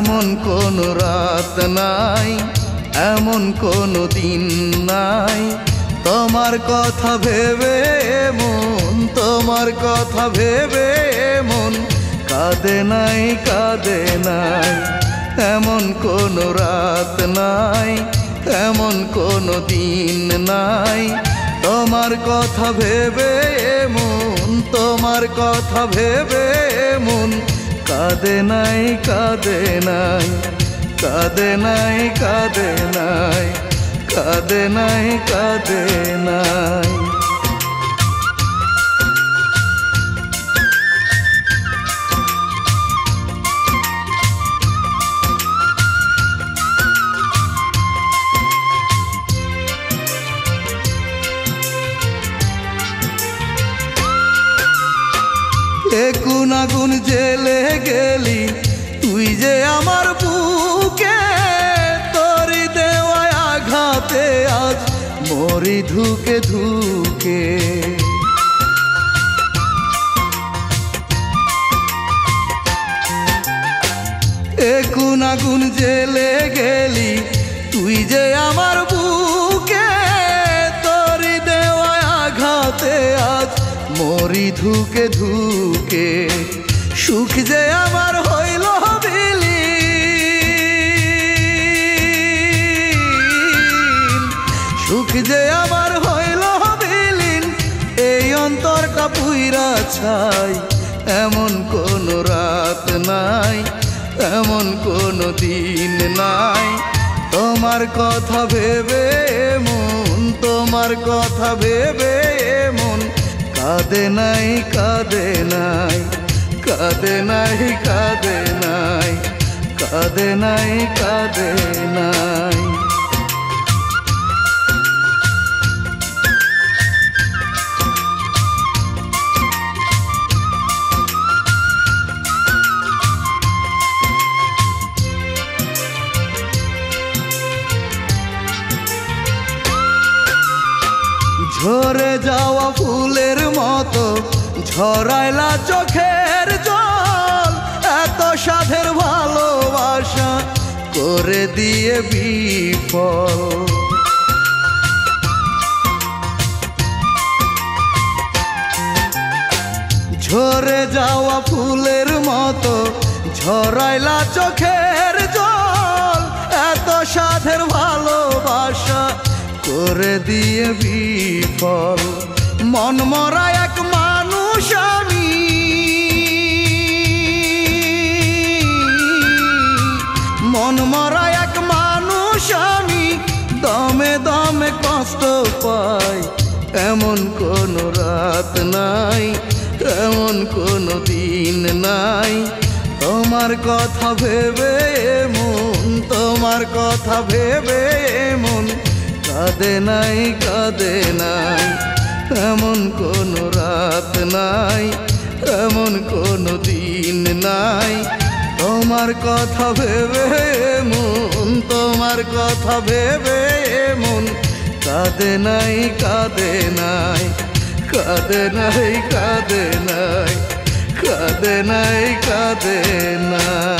এমন কোনো রাত নাই, এমন কোনো দিন নাই, তোমার কথা ভেবে মন, তোমার কথা ভেবে মন কাঁদে নাই, কাঁদে নাই। এমন কোনো রাত নাই, এমন কোনো দিন নাই, তোমার কথা ভেবে মন, তোমার কথা ভেবে মন কাঁদে নাই, কাঁদে নাই, কাঁদে নাই, কাঁদে নাই, কাঁদে নাই, কাঁদে নাই। একুন আগুন জেলে গেলি তুই যে আমার বুকে, তোরি দেওয়ায় আঘাতে আজ মরি ধুকে ধুকে। একুন আগুন জেলে গেলি তুই যে আমার বুকে, তোরি দেওয়ায় আঘাতে আজ মরি ধুকে ধুকে। সুখ যে আমার হইল বিলীন, সুখ যে আমার হইল বিলীন, এই অন্তরটা পুইরা ছাই। এমন কোনো রাত নাই, এমন কোনো দিন নাই, তোমার কথা ভেবে মন, তোমার কথা ভেবে মন কাঁদে নাই, কাঁদে নাই, কাঁদে নাই, কাঁদে নাই, কাঁদে নাই, কাঁদে নাই। ঝরে যাওয়া ফুলের মতো ঝরাইলা চোখের জল, এত সাধের ভালোবাসা করে দিয়ে বিফল। ঝরে যাওয়া ফুলের মতো ঝরাইলা চোখের জল, এত সাধের ভালোবাসা করে দিয়ে বিফল। মন মরা এক মানুষ আমি, মন মরা এক মানুষ আমি, দমে দমে কষ্ট পাই। এমন কোনো রাত নাই, এমন কোনো দিন নাই, তোমার কথা ভেবে মন, তোমার কথা ভেবে মন কাঁদে নাই, কাঁদে নাই। এমন কোনো রাত নাই, এমন কোনো দিন নাই, তোমার কথা ভেবে মন, তোমার কথা ভেবে মন কাঁদে নাই, কাঁদে নাই, কাঁদে নাই, কাঁদে নাই, কাঁদে নাই, কাঁদে নাই।